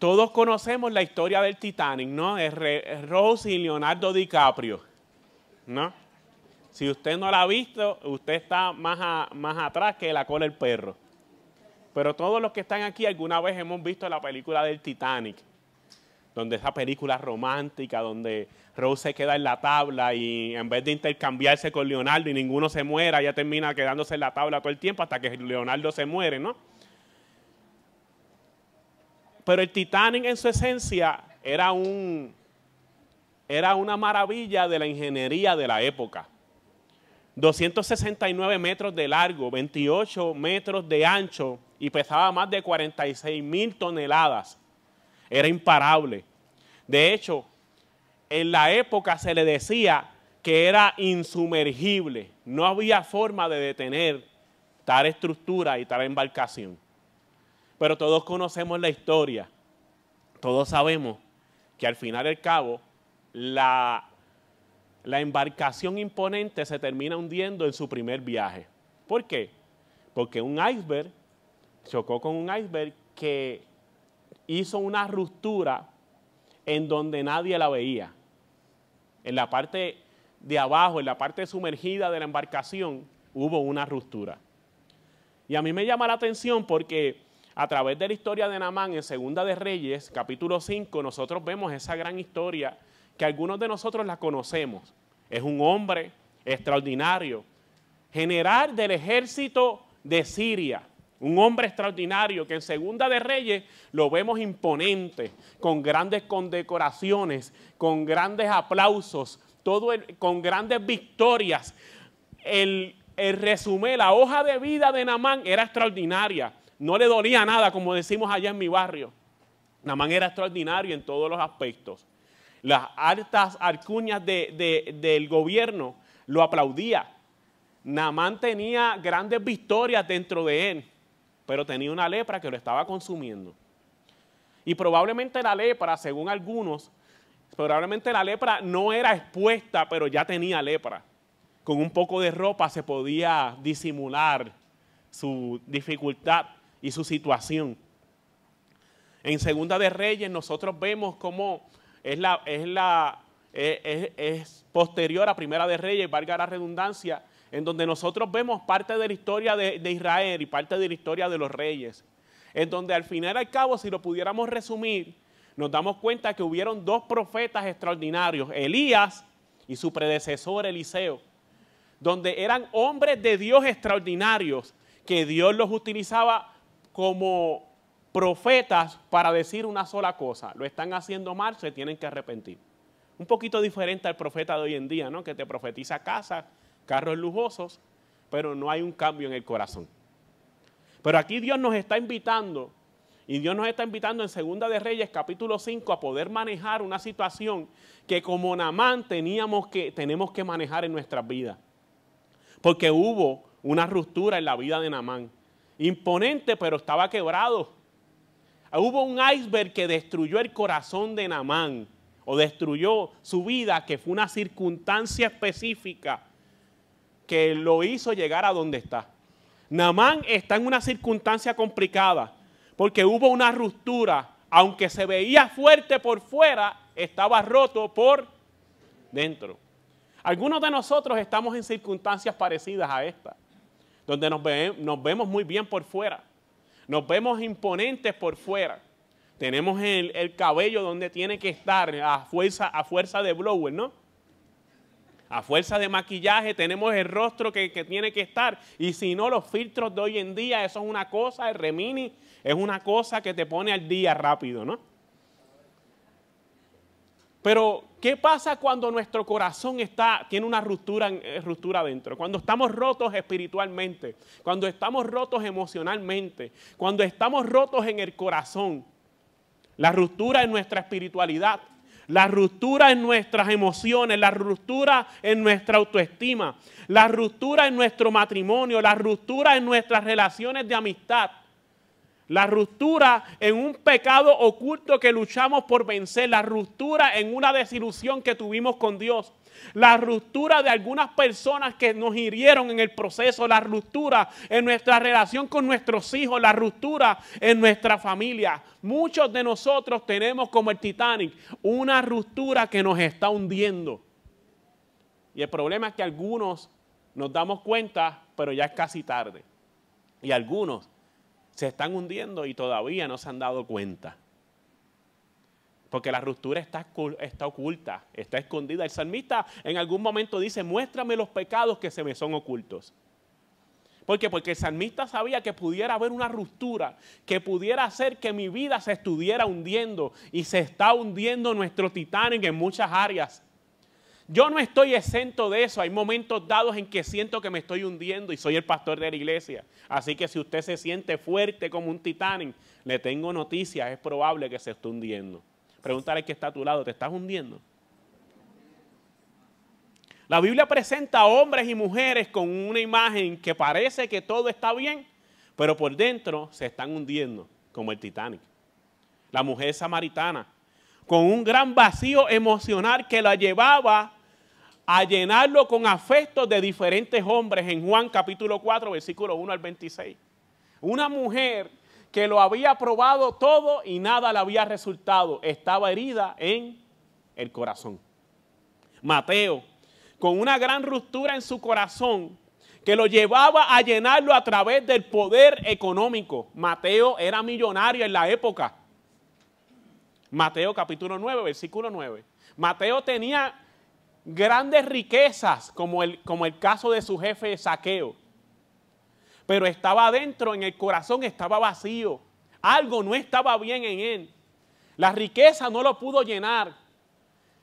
Todos conocemos la historia del Titanic, ¿no? Rose y Leonardo DiCaprio, ¿no? Si usted no la ha visto, usted está más atrás que la cola del perro. Pero todos los que están aquí alguna vez hemos visto la película del Titanic, donde esa película romántica, donde Rose se queda en la tabla y en vez de intercambiarse con Leonardo y ninguno se muera, ella termina quedándose en la tabla todo el tiempo hasta que Leonardo se muere, ¿no? Pero el Titanic en su esencia era una maravilla de la ingeniería de la época. 269 metros de largo, 28 metros de ancho y pesaba más de 46,000 toneladas. Era imparable. De hecho, en la época se le decía que era insumergible. No había forma de detener tal estructura y tal embarcación. Pero todos conocemos la historia. Todos sabemos que al final del cabo, la embarcación imponente se termina hundiendo en su primer viaje. ¿Por qué? Porque un iceberg chocó con un iceberg que hizo una ruptura en donde nadie la veía. En la parte de abajo, en la parte sumergida de la embarcación, hubo una ruptura. Y a mí me llama la atención porque a través de la historia de Naamán en Segunda de Reyes, capítulo 5, nosotros vemos esa gran historia que algunos de nosotros la conocemos. Es un hombre extraordinario, general del ejército de Siria. Un hombre extraordinario que en Segunda de Reyes lo vemos imponente, con grandes condecoraciones, con grandes aplausos, con grandes victorias. El resumen, la hoja de vida de Naamán era extraordinaria. No le dolía nada, como decimos allá en mi barrio. Naamán era extraordinario en todos los aspectos. Las altas alcurnias del gobierno lo aplaudían. Naamán tenía grandes victorias dentro de él, pero tenía una lepra que lo estaba consumiendo. Y probablemente la lepra, según algunos, probablemente la lepra no era expuesta, pero ya tenía lepra. Con un poco de ropa se podía disimular su dificultad y su situación. En Segunda de Reyes nosotros vemos cómo es posterior a Primera de Reyes, valga la redundancia, en donde nosotros vemos parte de la historia de Israel y parte de la historia de los reyes, en donde al final y al cabo, si lo pudiéramos resumir, nos damos cuenta que hubieron dos profetas extraordinarios, Elías y su predecesor Eliseo, donde eran hombres de Dios extraordinarios, que Dios los utilizaba como profetas para decir una sola cosa: lo están haciendo mal, se tienen que arrepentir. Un poquito diferente al profeta de hoy en día, ¿no? Que te profetiza casas, carros lujosos, pero no hay un cambio en el corazón. Pero aquí Dios nos está invitando, y Dios nos está invitando en Segunda de Reyes, capítulo 5, a poder manejar una situación que como Naamán tenemos que manejar en nuestras vidas. Porque hubo una ruptura en la vida de Naamán. Imponente, pero estaba quebrado. Hubo un iceberg que destruyó el corazón de Naamán, o destruyó su vida, que fue una circunstancia específica que lo hizo llegar a donde está. Naamán está en una circunstancia complicada, porque hubo una ruptura, aunque se veía fuerte por fuera, estaba roto por dentro. Algunos de nosotros estamos en circunstancias parecidas a esta, donde nos vemos muy bien por fuera, nos vemos imponentes por fuera, tenemos el cabello donde tiene que estar a fuerza de blower, ¿no? A fuerza de maquillaje tenemos el rostro que tiene que estar, y si no, los filtros de hoy en día, eso es una cosa, el Remini es una cosa que te pone al día rápido, ¿no? Pero, ¿qué pasa cuando nuestro corazón tiene una ruptura dentro? Cuando estamos rotos espiritualmente, cuando estamos rotos emocionalmente, cuando estamos rotos en el corazón. La ruptura en nuestra espiritualidad, la ruptura en nuestras emociones, la ruptura en nuestra autoestima, la ruptura en nuestro matrimonio, la ruptura en nuestras relaciones de amistad, La ruptura en un pecado oculto que luchamos por vencer. La ruptura en una desilusión que tuvimos con Dios. La ruptura de algunas personas que nos hirieron en el proceso. La ruptura en nuestra relación con nuestros hijos. La ruptura en nuestra familia. Muchos de nosotros tenemos como el Titanic una ruptura que nos está hundiendo. Y el problema es que algunos nos damos cuenta, pero ya es casi tarde. Y algunos se están hundiendo y todavía no se han dado cuenta. Porque la ruptura está oculta, está escondida. El salmista en algún momento dice, muéstrame los pecados que se me son ocultos. ¿Por qué? Porque el salmista sabía que pudiera haber una ruptura, que pudiera hacer que mi vida se estuviera hundiendo. Y se está hundiendo nuestro Titanic en muchas áreas. Yo no estoy exento de eso. Hay momentos dados en que siento que me estoy hundiendo y soy el pastor de la iglesia. Así que si usted se siente fuerte como un Titanic, le tengo noticias, es probable que se esté hundiendo. Pregúntale al que está a tu lado, ¿te estás hundiendo? La Biblia presenta a hombres y mujeres con una imagen que parece que todo está bien, pero por dentro se están hundiendo, como el Titanic. La mujer samaritana, con un gran vacío emocional que la llevaba a llenarlo con afectos de diferentes hombres en Juan capítulo 4, versículo 1 al 26. Una mujer que lo había probado todo y nada le había resultado. Estaba herida en el corazón. Mateo, con una gran ruptura en su corazón, que lo llevaba a llenarlo a través del poder económico. Mateo era millonario en la época. Mateo capítulo 9, versículo 9. Mateo tenía grandes riquezas, como el caso de su jefe Zaqueo. Pero estaba adentro, en el corazón estaba vacío. Algo no estaba bien en él. La riqueza no lo pudo llenar.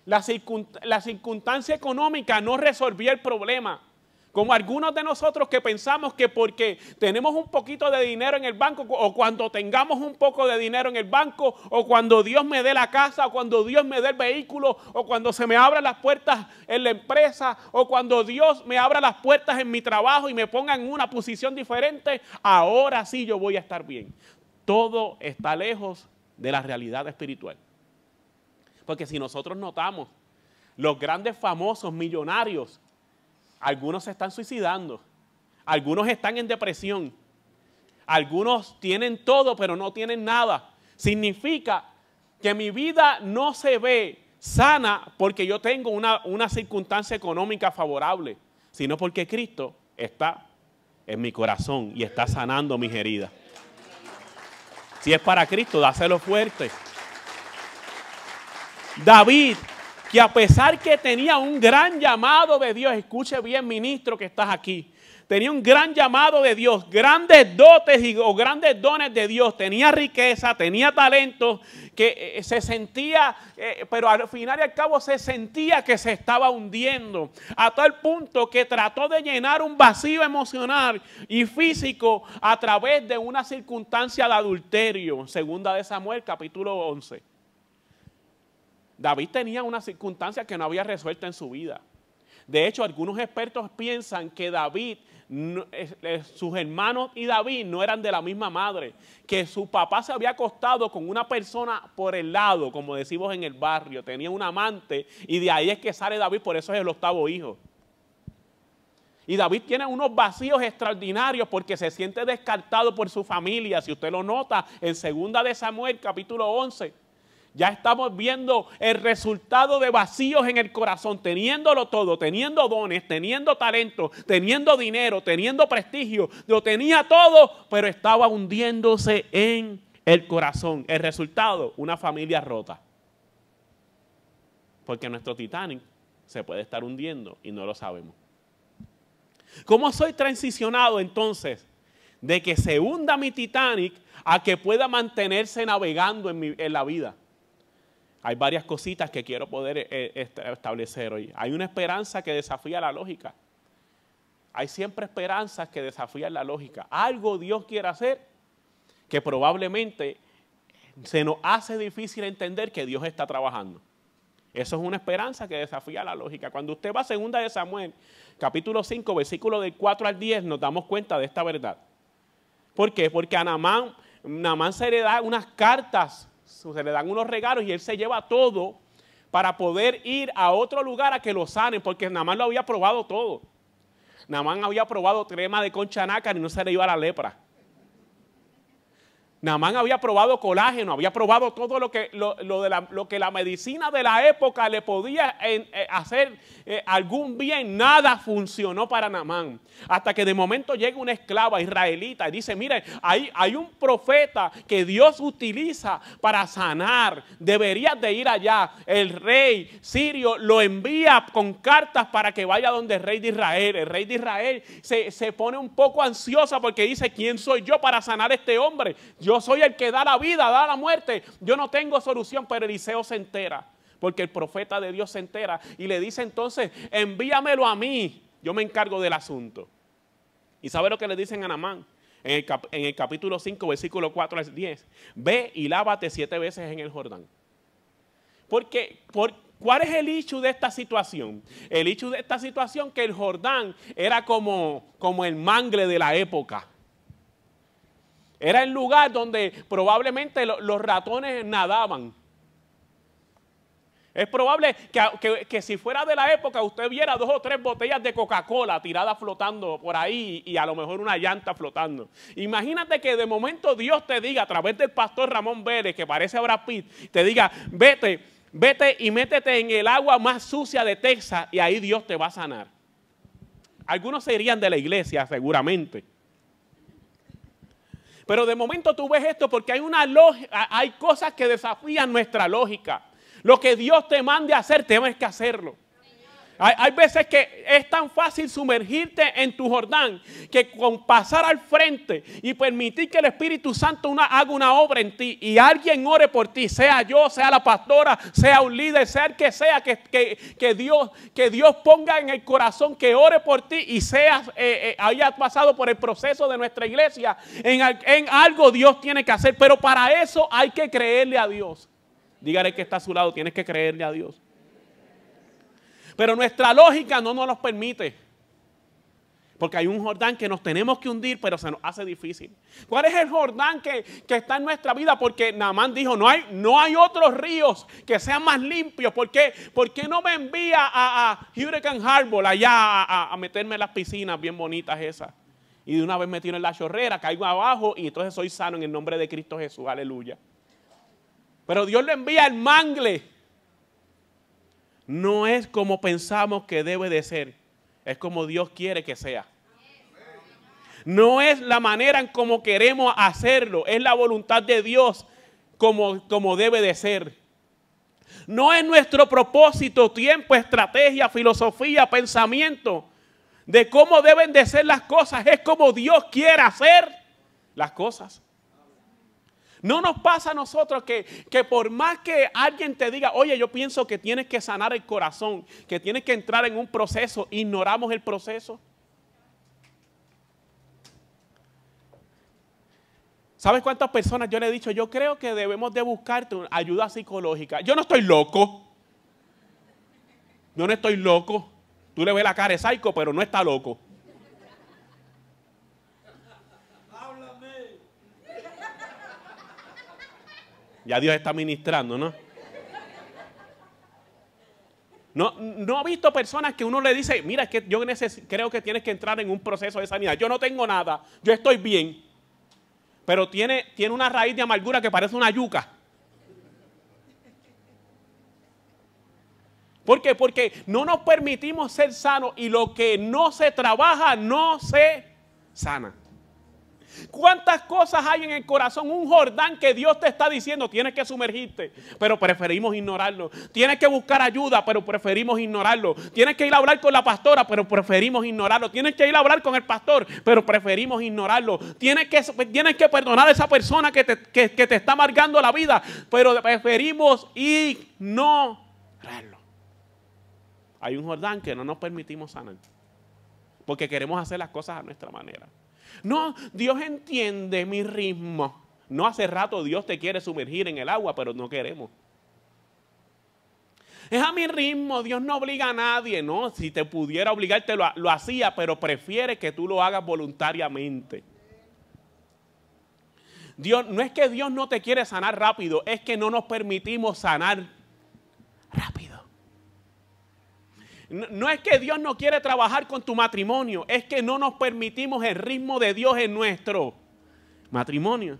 La circunstancia económica no resolvía el problema. Como algunos de nosotros que pensamos que porque tenemos un poquito de dinero en el banco, o cuando tengamos un poco de dinero en el banco, o cuando Dios me dé la casa, o cuando Dios me dé el vehículo, o cuando se me abran las puertas en la empresa, o cuando Dios me abra las puertas en mi trabajo y me ponga en una posición diferente, ahora sí yo voy a estar bien. Todo está lejos de la realidad espiritual. Porque si nosotros notamos, los grandes famosos millonarios, algunos se están suicidando, algunos están en depresión, algunos tienen todo pero no tienen nada. Significa que mi vida no se ve sana porque yo tengo una circunstancia económica favorable, sino porque Cristo está en mi corazón y está sanando mis heridas. Si es para Cristo, dáselo fuerte. David, que a pesar que tenía un gran llamado de Dios, escuche bien, ministro que estás aquí, tenía un gran llamado de Dios, grandes dotes o grandes dones de Dios, tenía riqueza, tenía talento, que se sentía, pero al final y al cabo se sentía que se estaba hundiendo, a tal punto que trató de llenar un vacío emocional y físico a través de una circunstancia de adulterio, segunda de Samuel, capítulo 11. David tenía una circunstancia que no había resuelto en su vida. De hecho, algunos expertos piensan que David, sus hermanos y David no eran de la misma madre, que su papá se había acostado con una persona por el lado, como decimos en el barrio, tenía un amante y de ahí es que sale David, por eso es el octavo hijo. Y David tiene unos vacíos extraordinarios porque se siente descartado por su familia. Si usted lo nota en segunda de Samuel, capítulo 11, ya estamos viendo el resultado de vacíos en el corazón, teniéndolo todo, teniendo dones, teniendo talento, teniendo dinero, teniendo prestigio, lo tenía todo, pero estaba hundiéndose en el corazón. El resultado, una familia rota. Porque nuestro Titanic se puede estar hundiendo y no lo sabemos. ¿Cómo soy transicionado entonces de que se hunda mi Titanic a que pueda mantenerse navegando en la vida? Hay varias cositas que quiero poder establecer hoy. Hay una esperanza que desafía la lógica. Hay siempre esperanzas que desafían la lógica. Algo Dios quiere hacer que probablemente se nos hace difícil entender que Dios está trabajando. Eso es una esperanza que desafía la lógica. Cuando usted va a segunda de Samuel, capítulo 5, versículo del 4 al 10, nos damos cuenta de esta verdad. ¿Por qué? Porque a Naamán Naamán se le da unas cartas, se le dan unos regalos y él se lleva todo para poder ir a otro lugar a que lo sanen, porque Naamán lo había probado todo. Naamán había probado crema de concha nácar y no se le iba la lepra. Naamán había probado colágeno, había probado todo lo que la medicina de la época le podía hacer algún bien. Nada funcionó para Naamán. Hasta que de momento llega una esclava israelita y dice, mire, hay un profeta que Dios utiliza para sanar. Deberías de ir allá. El rey sirio lo envía con cartas para que vaya donde el rey de Israel. El rey de Israel se pone un poco ansiosa porque dice, ¿quién soy yo para sanar a este hombre? Yo soy el que da la vida, da la muerte. Yo no tengo solución, pero Eliseo se entera. Porque el profeta de Dios se entera y le dice entonces, envíamelo a mí. Yo me encargo del asunto. ¿Y sabe lo que le dicen a Naamán? En el capítulo 5, versículo 4 al 10. Ve y lávate 7 veces en el Jordán. Porque, ¿cuál es el issue de esta situación? El issue de esta situación que el Jordán era como el mangle de la época. Era el lugar donde probablemente los ratones nadaban. Es probable que si fuera de la época usted viera 2 o 3 botellas de Coca-Cola tiradas flotando por ahí y a lo mejor una llanta flotando. Imagínate que de momento Dios te diga a través del pastor Ramón Vélez, que parece Brad Pitt, te diga, vete y métete en el agua más sucia de Texas y ahí Dios te va a sanar. Algunos se irían de la iglesia seguramente. Pero de momento tú ves esto porque hay cosas que desafían nuestra lógica. Lo que Dios te mande a hacer, tienes que hacerlo. Hay veces que es tan fácil sumergirte en tu Jordán que con pasar al frente y permitir que el Espíritu Santo haga una obra en ti y alguien ore por ti, sea yo, sea la pastora, sea un líder, sea el que sea, que Dios ponga en el corazón que ore por ti y haya pasado por el proceso de nuestra iglesia, en algo Dios tiene que hacer, pero para eso hay que creerle a Dios. Dígale que está a su lado, tienes que creerle a Dios. Pero nuestra lógica no nos lo permite. Porque hay un Jordán que nos tenemos que hundir, pero se nos hace difícil. ¿Cuál es el Jordán que está en nuestra vida? Porque Naamán dijo, no hay otros ríos que sean más limpios. ¿Por qué no me envía a Hurricane Harbor allá a meterme en las piscinas bien bonitas esas? Y de una vez me tiro en la chorrera, caigo abajo y entonces soy sano en el nombre de Cristo Jesús. Aleluya. Pero Dios lo envía al mangle. No es como pensamos que debe de ser. Es como Dios quiere que sea. No es la manera en como queremos hacerlo. Es la voluntad de Dios como debe de ser. No es nuestro propósito, tiempo, estrategia, filosofía, pensamiento de cómo deben de ser las cosas. Es como Dios quiere hacer las cosas. No nos pasa a nosotros que por más que alguien te diga, oye, yo pienso que tienes que sanar el corazón, que tienes que entrar en un proceso, ignoramos el proceso. ¿Sabes cuántas personas yo le he dicho? Yo creo que debemos de buscarte ayuda psicológica. Yo no estoy loco. Yo no estoy loco. Tú le ves la cara de psycho, pero no está loco. Ya Dios está ministrando, ¿no? No ha visto personas que uno le dice, mira, es que yo creo que tienes que entrar en un proceso de sanidad. Yo no tengo nada, yo estoy bien. Pero tiene una raíz de amargura que parece una yuca. ¿Por qué? Porque no nos permitimos ser sanos y lo que no se trabaja no se sana. ¿Cuántas cosas hay en el corazón? Un Jordán que Dios te está diciendo, tienes que sumergirte, pero preferimos ignorarlo. Tienes que buscar ayuda, pero preferimos ignorarlo. Tienes que ir a hablar con la pastora, pero preferimos ignorarlo. Tienes que ir a hablar con el pastor, pero preferimos ignorarlo. Tienes que perdonar a esa persona que te está amargando la vida, pero preferimos ignorarlo. Hay un Jordán que no nos permitimos sanar, porque queremos hacer las cosas a nuestra manera. No, Dios entiende mi ritmo. No, hace rato Dios te quiere sumergir en el agua, pero no queremos. Es a mi ritmo, Dios no obliga a nadie, ¿no? Si te pudiera obligarte lo hacía, pero prefiere que tú lo hagas voluntariamente. No es que Dios no te quiere sanar rápido, es que no nos permitimos sanar rápido. No es que Dios no quiere trabajar con tu matrimonio, es que no nos permitimos el ritmo de Dios en nuestro matrimonio.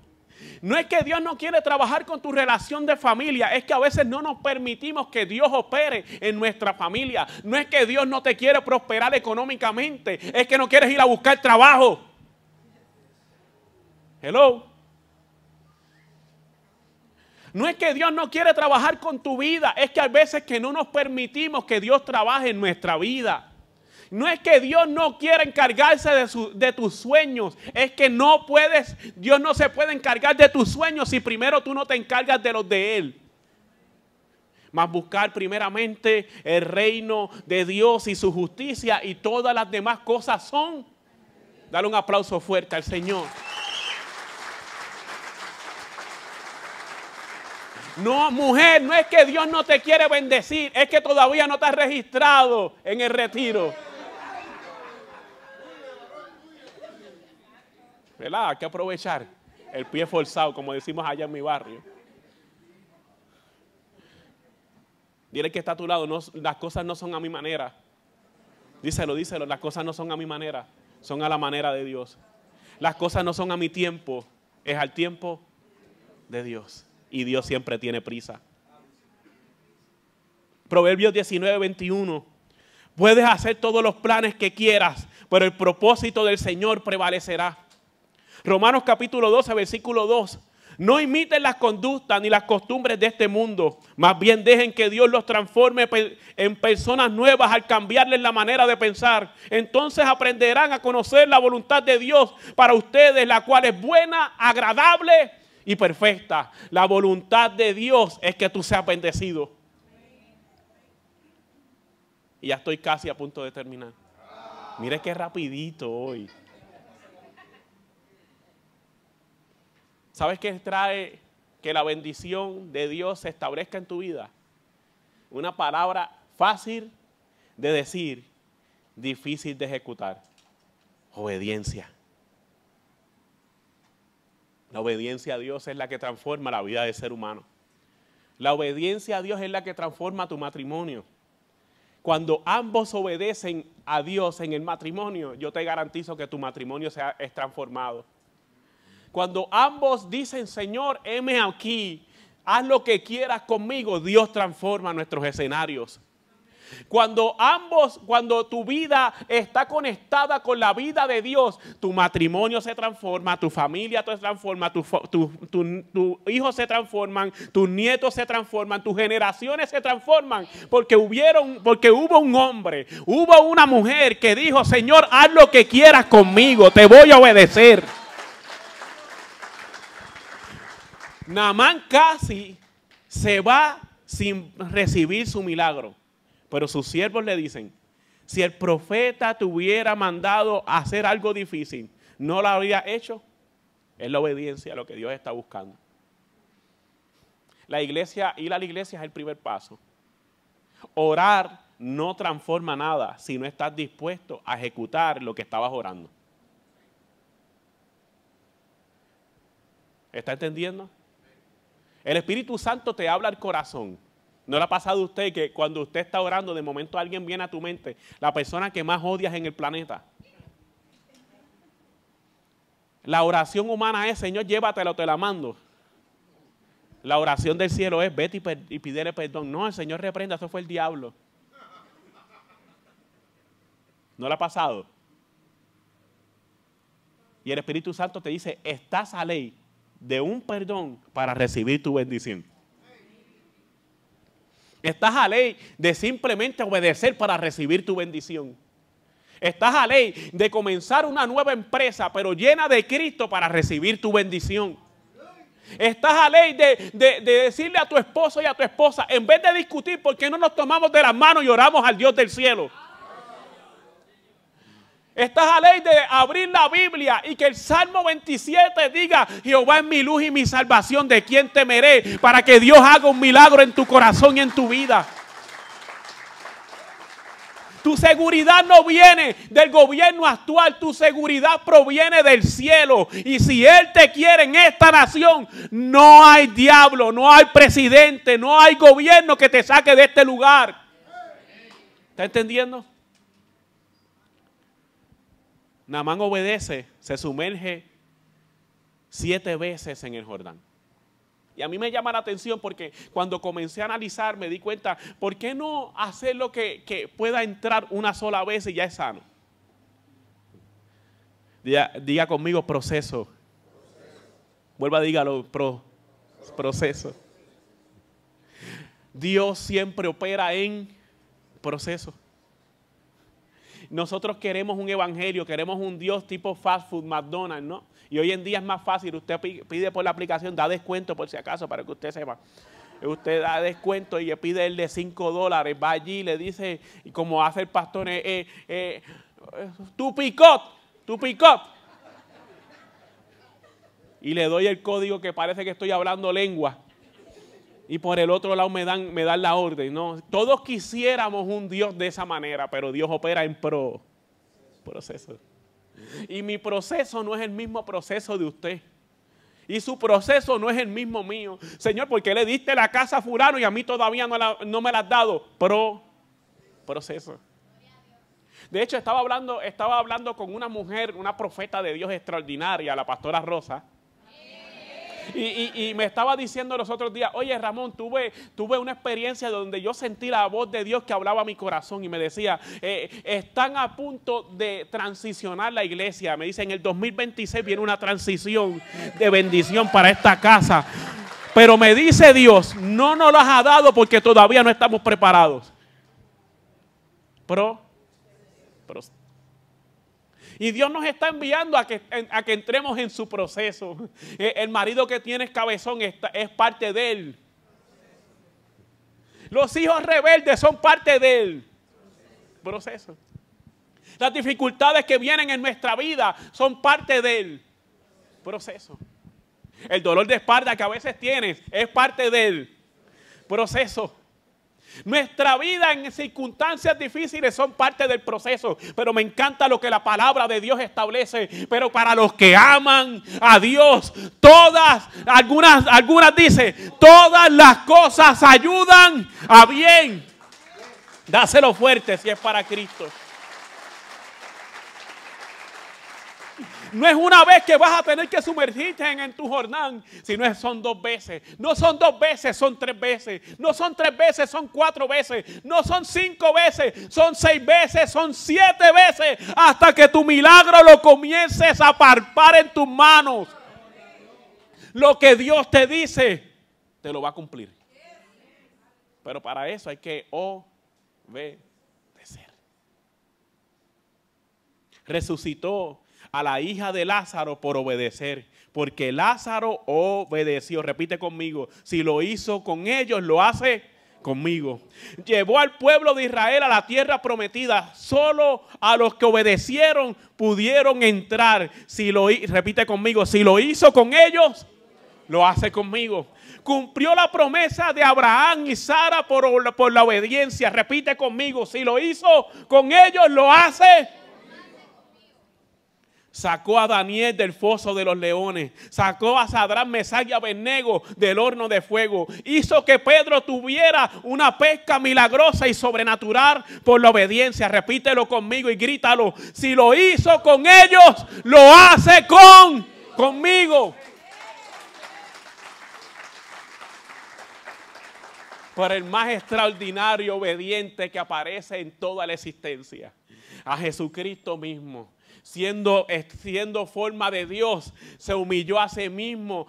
No es que Dios no quiere trabajar con tu relación de familia, es que a veces no nos permitimos que Dios opere en nuestra familia. No es que Dios no te quiere prosperar económicamente, es que no quieres ir a buscar trabajo. Hello. No es que Dios no quiere trabajar con tu vida, es que hay veces que no nos permitimos que Dios trabaje en nuestra vida. No es que Dios no quiera encargarse de tus sueños, es que no puedes, Dios no se puede encargar de tus sueños si primero tú no te encargas de los de Él. Mas buscar primeramente el reino de Dios y su justicia y todas las demás cosas son. Dale un aplauso fuerte al Señor. No, mujer, no es que Dios no te quiere bendecir, es que todavía no te has registrado en el retiro. ¿Verdad? Hay que aprovechar el pie forzado, como decimos allá en mi barrio. Dile que está a tu lado, no, las cosas no son a mi manera. Díselo, las cosas no son a mi manera, son a la manera de Dios. Las cosas no son a mi tiempo, es al tiempo de Dios. Y Dios siempre tiene prisa. Proverbios 19:21. Puedes hacer todos los planes que quieras, pero el propósito del Señor prevalecerá. Romanos capítulo 12, versículo 2. No imiten las conductas ni las costumbres de este mundo. Más bien dejen que Dios los transforme en personas nuevas al cambiarles la manera de pensar. Entonces aprenderán a conocer la voluntad de Dios para ustedes, la cual es buena, agradable y perfecta. La voluntad de Dios es que tú seas bendecido. Y ya estoy casi a punto de terminar. Mire qué rapidito hoy. ¿Sabes qué trae que la bendición de Dios se establezca en tu vida? Una palabra fácil de decir, difícil de ejecutar. Obediencia. La obediencia a Dios es la que transforma la vida del ser humano. La obediencia a Dios es la que transforma tu matrimonio. Cuando ambos obedecen a Dios en el matrimonio, yo te garantizo que tu matrimonio es transformado. Cuando ambos dicen, Señor, heme aquí, haz lo que quieras conmigo, Dios transforma nuestros escenarios. Cuando tu vida está conectada con la vida de Dios, tu matrimonio se transforma, tu familia se transforma, tus hijos se transforman, tus nietos se transforman, tus generaciones se transforman, porque hubo un hombre, hubo una mujer que dijo, Señor, haz lo que quieras conmigo, te voy a obedecer. Naamán casi se va sin recibir su milagro. Pero sus siervos le dicen, si el profeta te hubiera mandado a hacer algo difícil, ¿no lo habría hecho? Es la obediencia a lo que Dios está buscando. Ir a la iglesia es el primer paso. Orar no transforma nada si no estás dispuesto a ejecutar lo que estabas orando. ¿Está entendiendo? El Espíritu Santo te habla al corazón. ¿No le ha pasado a usted que cuando usted está orando, de momento alguien viene a tu mente, la persona que más odias en el planeta? La oración humana es, Señor, llévatelo, te la mando. La oración del cielo es, vete y pídele perdón. No, el Señor reprenda, eso fue el diablo. ¿No le ha pasado? Y el Espíritu Santo te dice, estás a ley de un perdón para recibir tu bendición. Estás a ley de simplemente obedecer para recibir tu bendición. Estás a ley de comenzar una nueva empresa, pero llena de Cristo para recibir tu bendición. Estás a ley de decirle a tu esposo y a tu esposa, en vez de discutir, ¿por qué no nos tomamos de las manos y oramos al Dios del cielo? Estás a ley de abrir la Biblia y que el Salmo 27 diga, Jehová es mi luz y mi salvación, ¿de quién temeré? Para que Dios haga un milagro en tu corazón y en tu vida. Tu seguridad no viene del gobierno actual, tu seguridad proviene del cielo. Y si Él te quiere en esta nación, no hay diablo, no hay presidente, no hay gobierno que te saque de este lugar. ¿Está entendiendo? Naamán obedece, se sumerge 7 veces en el Jordán. Y a mí me llama la atención porque cuando comencé a analizar me di cuenta, ¿por qué no hacerlo que pueda entrar una sola vez y ya es sano? Diga conmigo proceso. Vuelva, dígalo, proceso. Dios siempre opera en proceso. Nosotros queremos un evangelio, queremos un Dios tipo fast food, McDonald's, ¿no? Y hoy en día es más fácil, usted pide por la aplicación, da descuento por si acaso, para que usted sepa. Usted da descuento y le pide el de $5, va allí y le dice, y como hace el pastor, tu picot. Y le doy el código que parece que estoy hablando lengua. Y por el otro lado me dan la orden, ¿no? Todos quisiéramos un Dios de esa manera, pero Dios opera en proceso. Y mi proceso no es el mismo proceso de usted. Y su proceso no es el mismo mío. Señor, ¿por qué le diste la casa a fulano y a mí todavía no me la has dado? Proceso. De hecho, estaba hablando con una mujer, una profeta de Dios extraordinaria, la pastora Rosa. Y me estaba diciendo los otros días, oye Ramón, tuve una experiencia donde yo sentí la voz de Dios que hablaba a mi corazón y me decía, están a punto de transicionar la iglesia. Me dice, en el 2026 viene una transición de bendición para esta casa. Pero me dice Dios, no nos las ha dado porque todavía no estamos preparados. Y Dios nos está enviando a que entremos en su proceso. El marido que tienes cabezón es parte de él. Los hijos rebeldes son parte de él. Proceso. Las dificultades que vienen en nuestra vida son parte del proceso. El dolor de espalda que a veces tienes es parte del proceso. Nuestra vida en circunstancias difíciles son parte del proceso, pero me encanta lo que la palabra de Dios establece. Pero para los que aman a Dios, algunas dicen, todas las cosas ayudan a bien. Dáselo fuerte si es para Cristo. No es una vez que vas a tener que sumergirte en tu Jordán, sino son 2 veces. No son 2 veces, son 3 veces. No son 3 veces, son 4 veces. No son 5 veces, son 6 veces, son 7 veces. Hasta que tu milagro lo comiences a palpar en tus manos. Lo que Dios te dice, te lo va a cumplir. Pero para eso hay que obedecer. Resucitó a la hija de Lázaro por obedecer, porque Lázaro obedeció. Repite conmigo, si lo hizo con ellos, lo hace conmigo. Llevó al pueblo de Israel a la tierra prometida. Solo a los que obedecieron pudieron entrar. Repite conmigo, si lo hizo con ellos, lo hace conmigo. Cumplió la promesa de Abraham y Sara por la obediencia. Repite conmigo, si lo hizo con ellos, lo hace. Sacó a Daniel del foso de los leones. Sacó a Sadrach, Mesach y Abednego del horno de fuego. Hizo que Pedro tuviera una pesca milagrosa y sobrenatural por la obediencia. Repítelo conmigo y grítalo. Si lo hizo con ellos, lo hace conmigo. Por el más extraordinario obediente que aparece en toda la existencia. A Jesucristo mismo. Siendo forma de Dios, se humilló a sí mismo,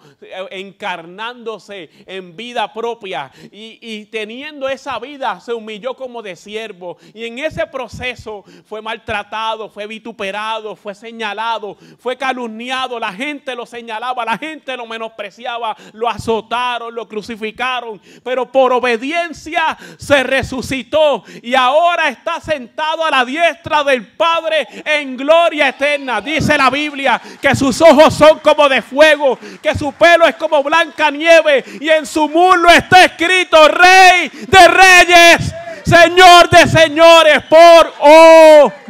encarnándose en vida propia y teniendo esa vida se humilló como de siervo, y en ese proceso fue maltratado, fue vituperado, fue señalado, fue calumniado. La gente lo señalaba, la gente lo menospreciaba, lo azotaron, lo crucificaron, pero por obediencia se resucitó y ahora está sentado a la diestra del Padre en gloria eterna. Dice la Biblia que sus ojos son como de fuego, que su pelo es como blanca nieve y en su muslo está escrito Rey de Reyes Señor de señores, por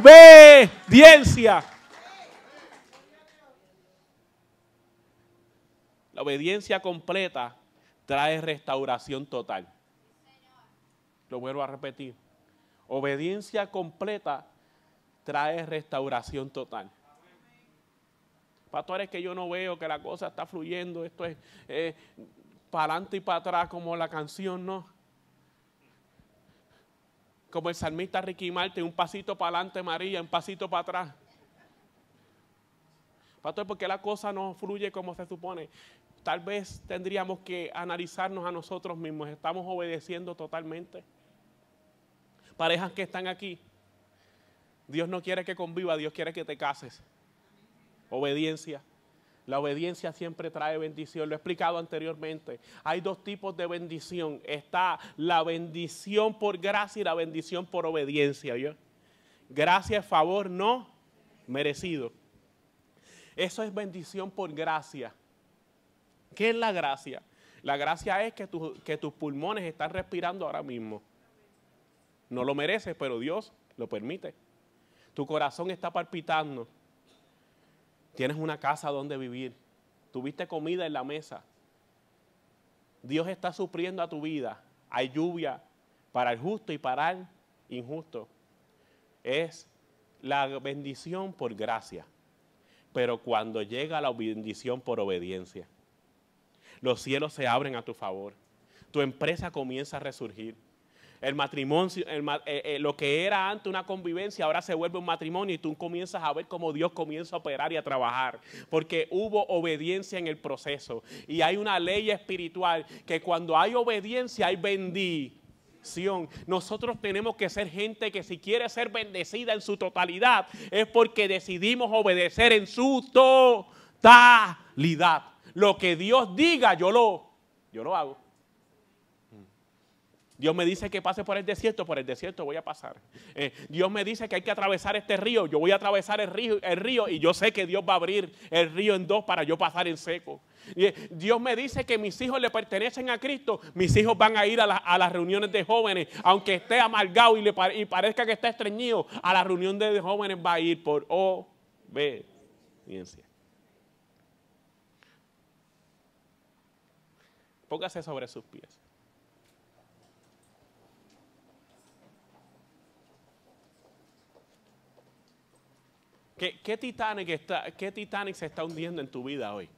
obediencia. La obediencia completa trae restauración total. Lo vuelvo a repetir. Obediencia completa trae restauración total. Pastor, es que yo no veo que la cosa está fluyendo. Esto es para adelante y para atrás como la canción, ¿no? Como el salmista Ricky Martin, un pasito para adelante María, un pasito para atrás. Pastor, ¿por qué la cosa no fluye como se supone? Tal vez tendríamos que analizarnos a nosotros mismos. ¿Estamos obedeciendo totalmente? Parejas que están aquí, Dios no quiere que conviva, Dios quiere que te cases. Obediencia. La obediencia siempre trae bendición. Lo he explicado anteriormente. Hay dos tipos de bendición. Está la bendición por gracia y la bendición por obediencia. ¿Yo? Gracia es favor no merecido. Eso es bendición por gracia. ¿Qué es la gracia? La gracia es que tus pulmones están respirando ahora mismo. No lo mereces, pero Dios lo permite. Tu corazón está palpitando. Tienes una casa donde vivir. Tuviste comida en la mesa. Dios está supliendo a tu vida. Hay lluvia para el justo y para el injusto. Es la bendición por gracia. Pero cuando llega la bendición por obediencia, los cielos se abren a tu favor. Tu empresa comienza a resurgir. El matrimonio, lo que era antes una convivencia, ahora se vuelve un matrimonio y tú comienzas a ver cómo Dios comienza a operar y a trabajar. Porque hubo obediencia en el proceso. Y hay una ley espiritual que cuando hay obediencia hay bendición. Nosotros tenemos que ser gente que si quiere ser bendecida en su totalidad es porque decidimos obedecer en su totalidad. Lo que Dios diga, yo lo hago. Dios me dice que pase por el desierto voy a pasar. Dios me dice que hay que atravesar este río, yo voy a atravesar el río y yo sé que Dios va a abrir el río en dos para yo pasar en seco. Dios me dice que mis hijos le pertenecen a Cristo, mis hijos van a ir a las reuniones de jóvenes, aunque esté amargado y parezca que está estreñido, a la reunión de jóvenes va a ir por obediencia. Póngase sobre sus pies. ¿Qué Titanic se está hundiendo en tu vida hoy?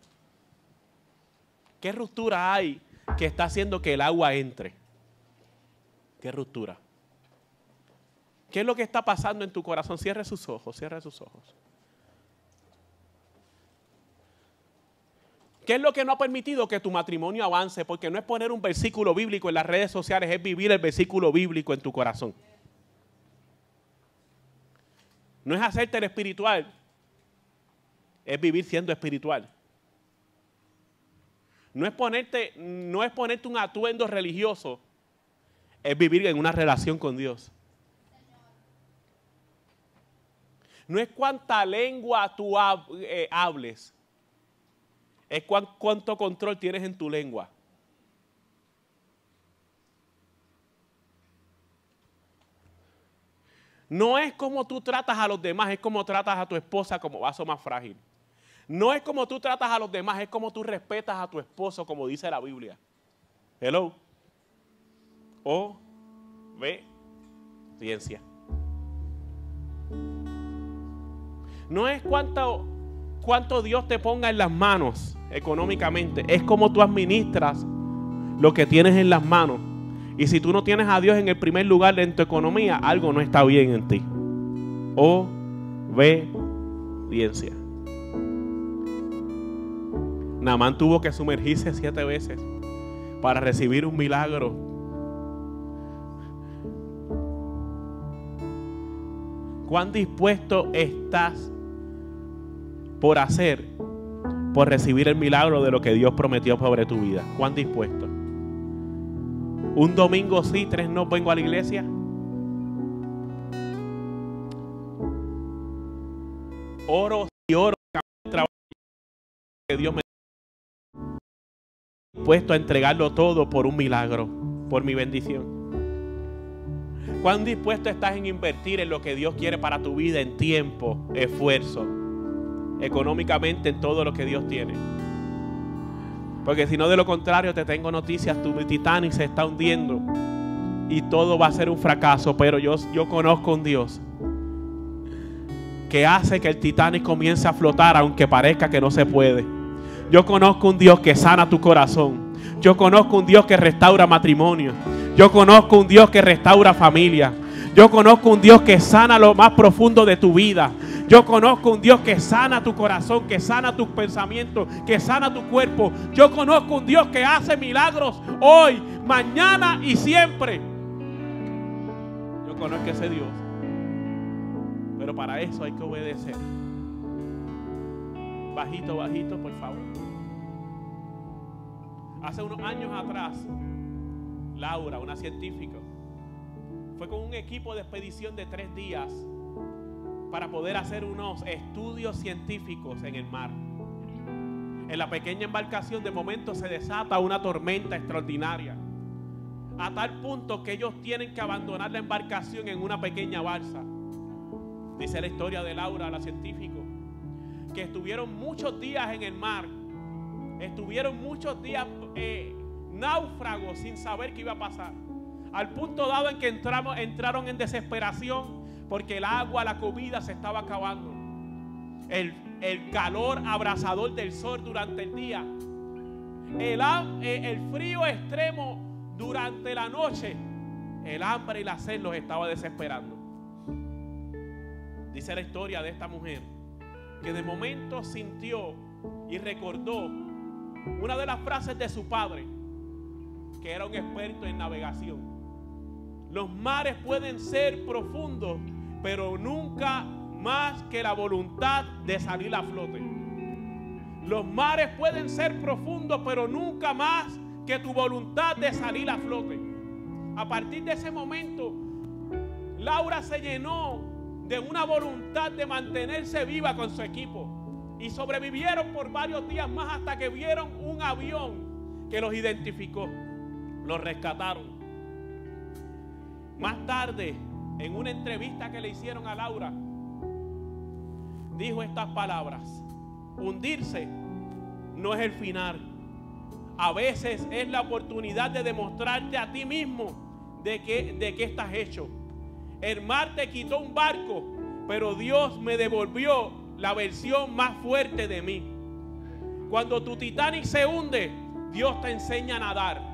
¿Qué ruptura hay que está haciendo que el agua entre? ¿Qué ruptura? ¿Qué es lo que está pasando en tu corazón? Cierre sus ojos, cierre sus ojos. ¿Qué es lo que no ha permitido que tu matrimonio avance? Porque no es poner un versículo bíblico en las redes sociales, es vivir el versículo bíblico en tu corazón. No es hacerte el espiritual, es vivir siendo espiritual. No es ponerte un atuendo religioso, es vivir en una relación con Dios. No es cuánta lengua tú hables, es cuánto control tienes en tu lengua. No es como tú tratas a los demás, es como tratas a tu esposa como vaso más frágil. No es como tú tratas a los demás, es como tú respetas a tu esposo, como dice la Biblia. Hello. Obediencia. No es cuánto Dios te ponga en las manos económicamente, es como tú administras lo que tienes en las manos. Y si tú no tienes a Dios en el primer lugar en tu economía, algo no está bien en ti. Obediencia. Naamán tuvo que sumergirse 7 veces para recibir un milagro. ¿Cuán dispuesto estás por recibir el milagro de lo que Dios prometió sobre tu vida? ¿Cuán dispuesto? Un domingo sí, 3 no vengo a la iglesia. Oro y oro que Dios me ha puesto a entregarlo todo por un milagro, por mi bendición. ¿Cuán dispuesto estás en invertir en lo que Dios quiere para tu vida, en tiempo, esfuerzo, económicamente, en todo lo que Dios tiene? Porque si no, de lo contrario, te tengo noticias, tu Titanic se está hundiendo y todo va a ser un fracaso. Pero yo conozco un Dios que hace que el Titanic comience a flotar aunque parezca que no se puede. Yo conozco un Dios que sana tu corazón. Yo conozco un Dios que restaura matrimonio. Yo conozco un Dios que restaura familia. Yo conozco un Dios que sana lo más profundo de tu vida. Yo conozco un Dios que sana tu corazón, que sana tus pensamientos, que sana tu cuerpo. Yo conozco un Dios que hace milagros hoy, mañana y siempre. Yo conozco ese Dios. Pero para eso hay que obedecer. Bajito, bajito, por favor. Hace unos años atrás, Laura, una científica, fue con un equipo de expedición de 3 días para poder hacer unos estudios científicos en el mar. En la pequeña embarcación de momento se desata una tormenta extraordinaria, a tal punto que ellos tienen que abandonar la embarcación en una pequeña balsa. Dice la historia de Laura, la científica, que estuvieron muchos días en el mar, estuvieron muchos días náufragos sin saber qué iba a pasar, al punto dado en que entraron en desesperación porque el agua, la comida se estaba acabando, el calor abrasador del sol durante el día, el frío extremo durante la noche, el hambre y la sed los estaba desesperando. Dice la historia de esta mujer que de momento sintió y recordó una de las frases de su padre, que era un experto en navegación. Los mares pueden ser profundos, pero nunca más que la voluntad de salir a flote. Los mares pueden ser profundos, pero nunca más que tu voluntad de salir a flote. A partir de ese momento, Laura se llenó de una voluntad de mantenerse viva con su equipo. Y sobrevivieron por varios días más hasta que vieron un avión que los identificó. Los rescataron. Más tarde, en una entrevista que le hicieron a Laura, dijo estas palabras: hundirse no es el final. A veces es la oportunidad de demostrarte a ti mismo de qué estás hecho. El mar te quitó un barco, pero Dios me devolvió la versión más fuerte de mí. Cuando tu Titanic se hunde, Dios te enseña a nadar.